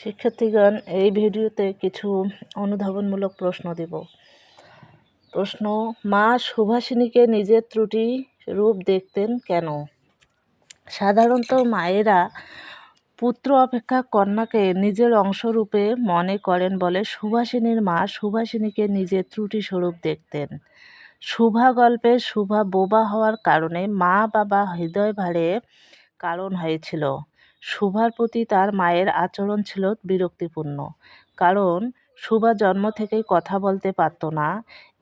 শিক্ষার্থীগণ, এই ভিডিওতে কিছু অনুধাবনমূলক প্রশ্ন দেব। প্রশ্ন: মা সুভাষিনীকে নিজের ত্রুটি রূপ দেখতেন কেন? সাধারণত মায়েরা পুত্র অপেক্ষা কন্যাকে নিজের অংশরূপে মনে করেন বলে সুভাষিনীর মা সুভাষিনীকে নিজের ত্রুটি স্বরূপ দেখতেন। সুভা গল্পে সুভা বোবা হওয়ার কারণে মা বাবা হৃদয় ভারে কারণ হয়েছিল। সুভার প্রতি তার মায়ের আচরণ ছিল বিরক্তিপূর্ণ, কারণ সুভা জন্ম থেকেই কথা বলতে পারত না।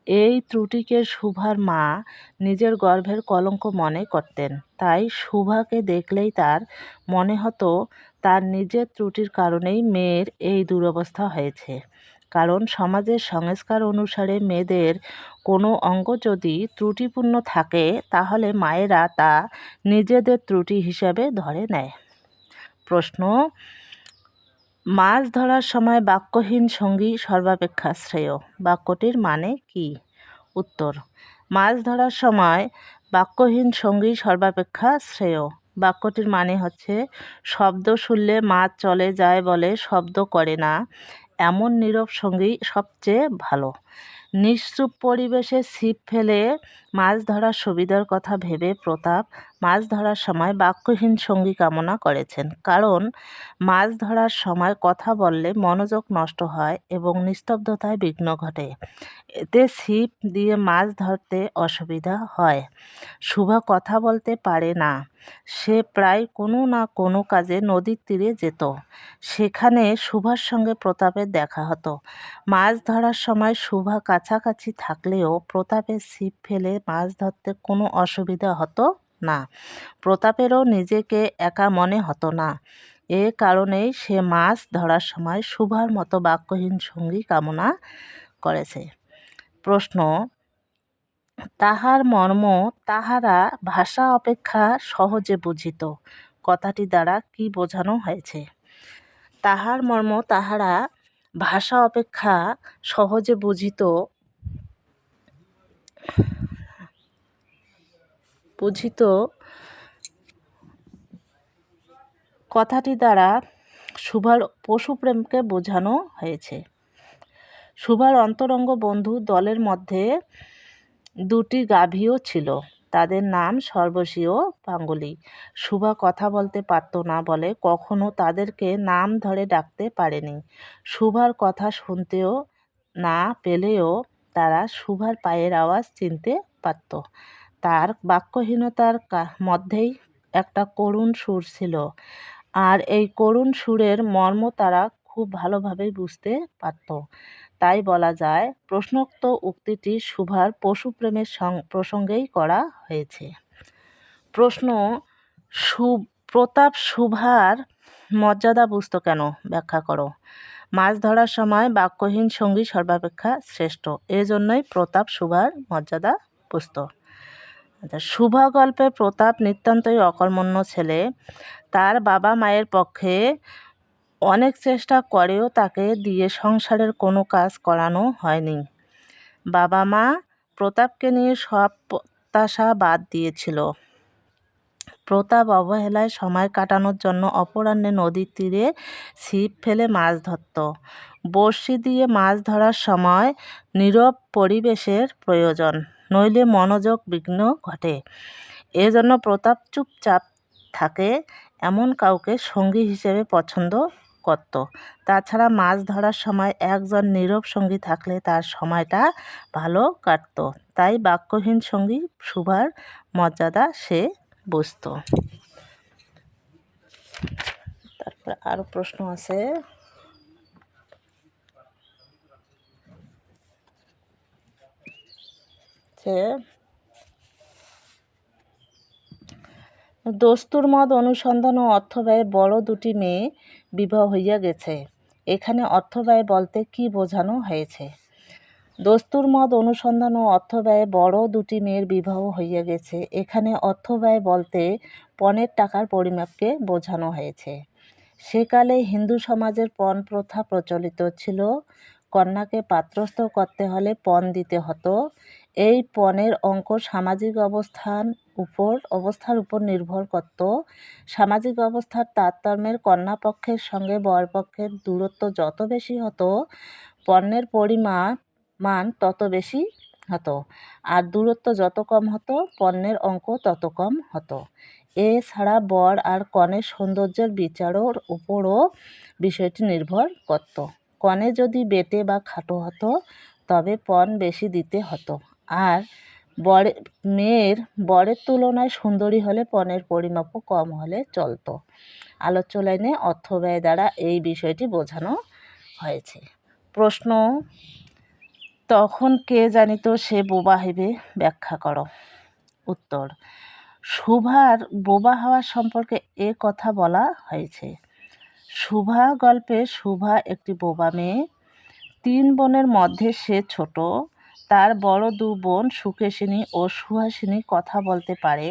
এই ত্রুটিকে সুভার মা নিজের গর্ভের কলঙ্ক মনে করতেন। তাই সুভাকে দেখলেই তার মনে হতো তার নিজের ত্রুটির কারণেই মেয়ের এই দুরবস্থা হয়েছে। কারণ সমাজের সংস্কার অনুসারে মেয়েদের কোনো অঙ্গ যদি ত্রুটিপূর্ণ থাকে তাহলে মায়েরা তা নিজেদের ত্রুটি হিসাবে ধরে নেয়। প্রশ্ন: মাছ ধরার সময় বাক্যহীন সঙ্গী সর্বাপেক্ষা শ্রেয়, বাক্যটির মানে কি? উত্তর: মাছ ধরার সময় বাক্যহীন সঙ্গী সর্বাপেক্ষা শ্রেয়। বাক্যটির মানে হচ্ছে, শব্দ শুনলে মাছ চলে যায় বলে শব্দ করে না, এমন নীরব সঙ্গী সবচেয়ে ভালো। নিশ্চুপ পরিবেশে ছিপ ফেলে মাছ ধরার সুবিধার কথা ভেবে প্রতাপ মাছ ধরার সময় বাক্যহীন সঙ্গী কামনা করেছেন। কারণ মাছ ধরার সময় কথা বললে মনোযোগ নষ্ট হয় এবং নিস্তব্ধতায় বিঘ্ন ঘটে। এতে ছিপ দিয়ে মাছ ধরতে অসুবিধা হয়। সুভা কথা বলতে পারে না। সে প্রায় কোনো না কোনো কাজে নদীর তীরে যেত। সেখানে সুভার সঙ্গে প্রতাপের দেখা হতো। মাছ ধরার সময় সুভা কাছাকাছি থাকলেও প্রতাপের ছিপ ফেলে মাছ ধরতে কোনো অসুবিধা হতো না। প্রতাপেরও নিজেকে একা মনে হতো না। এ কারণেই সে মাছ ধরার সময় সুভার মতো বাক্যহীন সঙ্গী কামনা করেছে। প্রশ্ন: তাহার মর্ম তাহারা ভাষা অপেক্ষা সহজে বুঝিত, কথাটি দ্বারা কি বোঝানো হয়েছে? তাহার মর্ম তাহারা ভাষা অপেক্ষা সহজে বুঝিত কথাটি দ্বারা সুভার পশুপ্রেমকে বোঝানো হয়েছে। সুভার অন্তরঙ্গ বন্ধু দলের মধ্যে দুটি গাভীও ছিল। তাদের নাম সর্বশী ও পাঙ্গুলি। সুভা কথা বলতে পারত না বলে কখনো তাদেরকে নাম ধরে ডাকতে পারেনি। সুভার কথা শুনতেও না পেলেও তারা সুভার পায়ের আওয়াজ চিনতে পারত। তার বাক্যহীনতার মধ্যেই একটা করুণ সুর ছিল, আর এই করুণ সুরের মর্ম তারা খুব ভালোভাবে বুঝতে পারত। তাই বলা যায় প্রশ্নোক্ত উক্তিটি সুভার পশুপ্রেমের প্রসঙ্গেই করা হয়েছে। প্রশ্ন: প্রতাপ সুভার মর্যাদা বুঝত কেন? ব্যাখ্যা করো। মাছ ধরার সময় বাক্যহীন সঙ্গী সর্বাপেক্ষা শ্রেষ্ঠ, এজন্যই প্রতাপ সুভার মর্যাদা বুঝত। সুভা গল্পে প্রতাপ নিতান্তই অকর্মণ্য ছেলে। তার বাবা মায়ের পক্ষে অনেক চেষ্টা করেও তাকে দিয়ে সংসারের কোনো কাজ করানো হয়নি। বাবা মা প্রতাপকে নিয়ে সব প্রত্যাশা বাদ দিয়েছিল। প্রতাপ অবহেলায় সময় কাটানোর জন্য অপরাহ্নে নদীর তীরে ছিপ ফেলে মাছ ধরত। বড়শি দিয়ে মাছ ধরার সময় নীরব পরিবেশের প্রয়োজন, নইলে মনোযোগ বিঘ্ন ঘটে। এজন্য প্রতাপ চুপচাপ থাকে এমন কাউকে সঙ্গী হিসেবে পছন্দ করত। তাছাড়া মাছ ধরার সময় একজন নীরব সঙ্গী থাকলে তার সময়টা ভালো কাটত। তাই বাক্যহীন সঙ্গী সুভার মর্যাদা সে বুঝত। তারপরে আরো প্রশ্ন আছে। দস্তুর মদ অনুসন্ধান ও অর্থব্যয়ে বড় দুটি মেয়ে বিবাহ হইয়া গেছে, এখানে অর্থব্যয় বলতে কি বোঝানো হয়েছে? দস্তুর মদ অনুসন্ধান ও অর্থব্যয়ে বড় দুটি মেয়ের বিবাহ হইয়া গেছে, এখানে অর্থব্যয় বলতে পণের টাকার পরিমাপকে বোঝানো হয়েছে। সেকালে হিন্দু সমাজের পণ প্রথা প্রচলিত ছিল। কন্যাকে পাত্রস্থ করতে হলে পণ দিতে হতো। এই পণের অঙ্ক সামাজিক অবস্থার উপর নির্ভর করত। সামাজিক অবস্থার তারতম্যের কন্যাপক্ষের সঙ্গে বরপক্ষের দূরত্ব যত বেশি হতো, পণ্যের পরিমাণ তত বেশি হতো, আর দূরত্ব যত কম হতো পণ্যের অঙ্ক তত কম হতো। এছাড়া বর আর কনের সৌন্দর্যের বিচারের উপরও বিষয়টি নির্ভর করত। কনে যদি বেঁটে বা খাটো হতো তবে পণ বেশি দিতে হতো, আর মেয়ের বরের তুলনায় সুন্দরী হলে পণের পরিমাপও কম হলে চলত। আলোচ্য লাইনে অর্থব্যয় দ্বারা এই বিষয়টি বোঝানো হয়েছে। প্রশ্ন, তখন কে জানিত সে বোবা হইবে, ব্যাখ্যা করো। উত্তর, সুভার বোবা হওয়া সম্পর্কে এ কথা বলা হয়েছে। সুভা গল্পে সুভা একটি বোবা মেয়ে। 3 বোনের মধ্যে সে ছোট। তার বড় 2 বোন সুকেশিনী ও সুহাসিনী কথা বলতে পারে,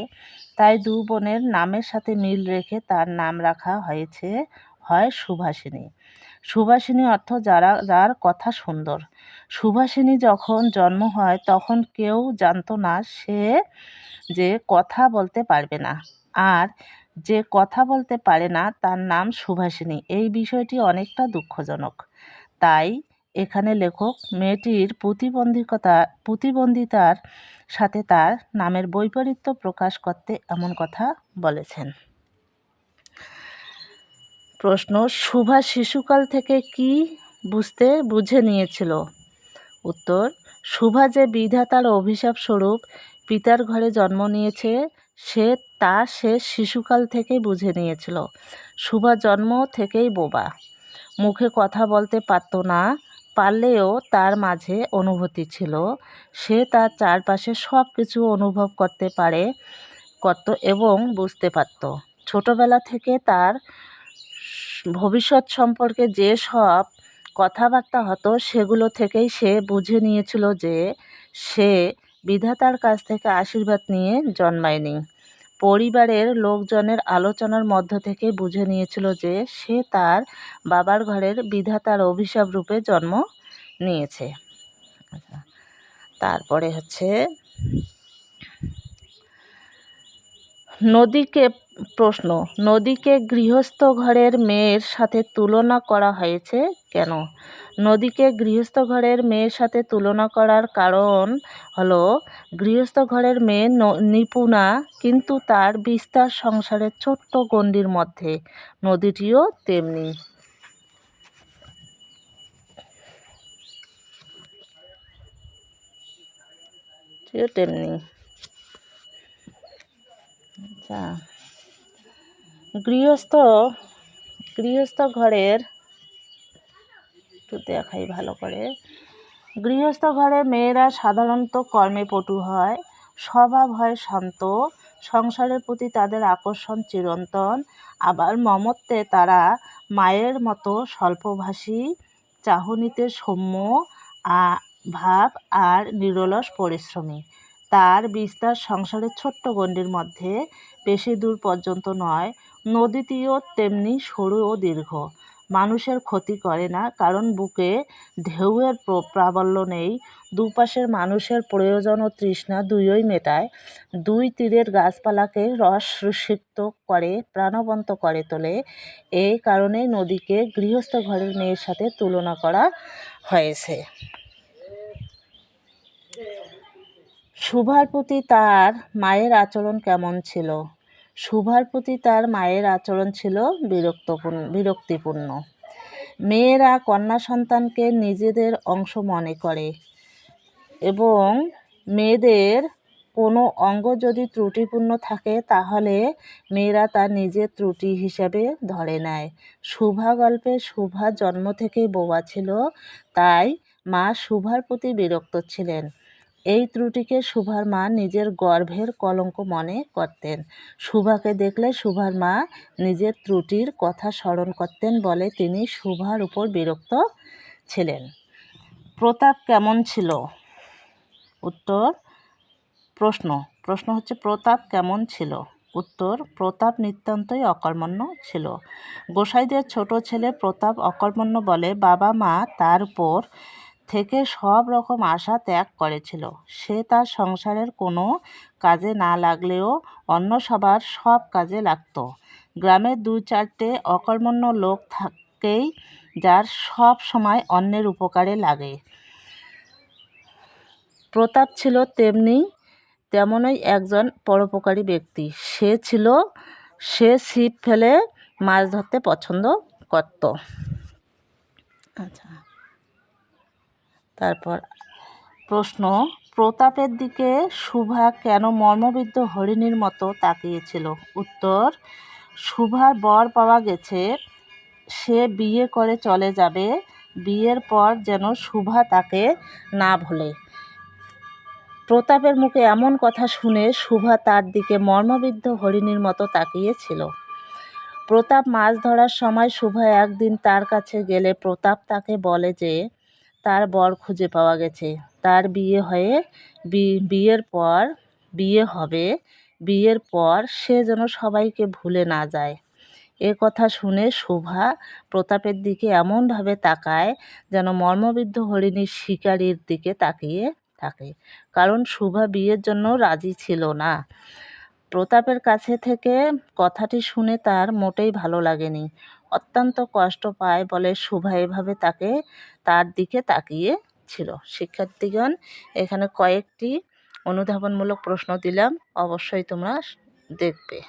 তাই 2 বোনের নামের সাথে মিল রেখে তার নাম রাখা হয়েছে হয় সুভাষিনী। সুভাষিনী অর্থ যার কথা সুন্দর। সুভাষিনী যখন জন্ম হয় তখন কেউ জানত না সে যে কথা বলতে পারবে না, আর যে কথা বলতে পারে না তার নাম সুভাষিনী। এই বিষয়টি অনেকটা দুঃখজনক। তাই এখানে লেখক মেয়েটির প্রতিবন্ধিতার সাথে তার নামের বৈপরীত্য প্রকাশ করতে এমন কথা বলেছেন। প্রশ্ন, সুভা শিশুকাল থেকে কি বুঝে নিয়েছিল? উত্তর, সুভা যে বিধাতার অভিশাপ স্বরূপ পিতার ঘরে জন্ম নিয়েছে সে শিশুকাল থেকেই বুঝে নিয়েছিল। সুভা জন্ম থেকেই বোবা, মুখে কথা বলতে পারত না, পারলেও তার মাঝে অনুভূতি ছিল। সে তার চারপাশে সব কিছু অনুভব করত এবং বুঝতে পারত। ছোটবেলা থেকে তার ভবিষ্যৎ সম্পর্কে যে সব কথাবার্তা হতো সেগুলো থেকেই সে বুঝে নিয়েছিল যে সে বিধাতার কাছ থেকে আশীর্বাদ নিয়ে জন্মায়নি। পরিবারের লোকজনের আলোচনার মধ্য থেকে বুঝে নিয়েছিল যে সে তার বাবার ঘরের বিধাতার অভিশাপ রূপে জন্ম নিয়েছে। তারপরে হচ্ছে প্রশ্ন, নদীকে গৃহস্থ ঘরের মেয়ের সাথে তুলনা করা হয়েছে কেন? নদীকে গৃহস্থ ঘরের মেয়ের সাথে তুলনা করার কারণ হলো, গৃহস্থ ঘরের মেয়ে নিপুণা, কিন্তু তার বিস্তার সংসারের ছোট্ট গণ্ডির মধ্যে। নদীটিও তেমনি। আচ্ছা, গৃহস্থ ঘরের একটু দেখাই ভালো করে। গৃহস্থ ঘরে মেয়েরা সাধারণত কর্মে পটু হয়, স্বভাব হয় শান্ত, সংসারের প্রতি তাদের আকর্ষণ চিরন্তন, আবার মমত্বে তারা মায়ের মতো স্বল্পভাষী, চাহনিতে সৌম্য ভাব আর নিরলস পরিশ্রমী। তার বিস্তার সংসারের ছোট্ট গণ্ডির মধ্যে, বেশি দূর পর্যন্ত নয়। নদীটিও তেমনি সরু ও দীর্ঘ, মানুষের ক্ষতি করে না, কারণ বুকে ঢেউয়ের প্রাবল্য নেই। দুপাশের মানুষের প্রয়োজন ও তৃষ্ণা দুইই মেটায়। 2 তীরের গাছপালাকে রসসিক্ত করে প্রাণবন্ত করে তোলে। এই কারণেই নদীকে গৃহস্থ ঘরের মেয়ের সাথে তুলনা করা হয়েছে। সুভার প্রতি তার মায়ের আচরণ কেমন ছিল? সুভার প্রতি তার মায়ের আচরণ ছিল বিরক্তিপূর্ণ। মেয়েরা কন্যা সন্তানকে নিজেদের অংশ মনে করে এবং মেয়েদের কোনো অঙ্গ যদি ত্রুটিপূর্ণ থাকে তাহলে মেয়েরা তা নিজের ত্রুটি হিসেবে ধরে নেয়। সুভা গল্পে সুভা জন্ম থেকেই বোবা ছিল, তাই মা সুভার প্রতি বিরক্ত ছিলেন। এই ত্রুটিকে সুভার মা নিজের গর্ভের কলঙ্ক মনে করতেন। সুভাকে দেখলে সুভার মা নিজের ত্রুটির কথা স্মরণ করতেন বলে তিনি সুভার উপর বিরক্ত ছিলেন। প্রতাপ কেমন ছিল? উত্তর, প্রশ্ন হচ্ছে প্রতাপ কেমন ছিল? উত্তর, প্রতাপ নিতান্তই অকর্মণ্য ছিল। গোসাইদের ছোট ছেলে প্রতাপ অকর্মণ্য বলে বাবা মা তার উপর থেকে সব রকম আশা ত্যাগ করেছিল। সে তার সংসারের কোনো কাজে না লাগলেও অন্য সবার সব কাজে লাগতো। গ্রামে 2-4টে অকর্মণ্য লোক থাকেই, যার সব সময় অন্যের উপকারে লাগে। প্রতাপ ছিল তেমনই একজন পরোপকারী ব্যক্তি। সে ছিপ ফেলে মাছ ধরতে পছন্দ করত। আচ্ছা, তারপর প্রশ্ন, প্রতাপের দিকে শুভা কেন মর্মবিদ্ধ হরিণীর মতো তাকিয়েছিল? উত্তর, শুভার বর পাওয়া গেছে, সে বিয়ে করে চলে যাবে। বিয়ের পর যেন শুভা তাকে না ভোলে। প্রতাপের মুখে এমন কথা শুনে শুভা তার দিকে মর্মবিদ্ধ হরিণীর মতো তাকিয়েছিল। প্রতাপ মাছ ধরার সময় শুভা একদিন তার কাছে গেলে প্রতাপ তাকে বলে যে তার বর খুঁজে পাওয়া গেছে, তার বিয়ে হবে। বিয়ের পর সে যেন সবাইকে ভুলে না যায়। এ কথা শুনে শুভা প্রতাপের দিকে এমনভাবে তাকায় যেন মর্মবিদ্ধ হরিণীর শিকারীর দিকে তাকিয়ে থাকে, কারণ শুভা বিয়ের জন্য রাজি ছিল না। প্রতাপের কাছে থেকে কথাটি শুনে তার মোটেই ভালো লাগেনি, অত্যন্ত কষ্ট পায় বলে শুভা এভাবে তার দিকে তাকিয়ে ছিল। শিক্ষার্থীগণ, এখানে কয়েকটি অনুধাবনমূলক প্রশ্ন দিলাম, অবশ্যই তোমরা দেখবে।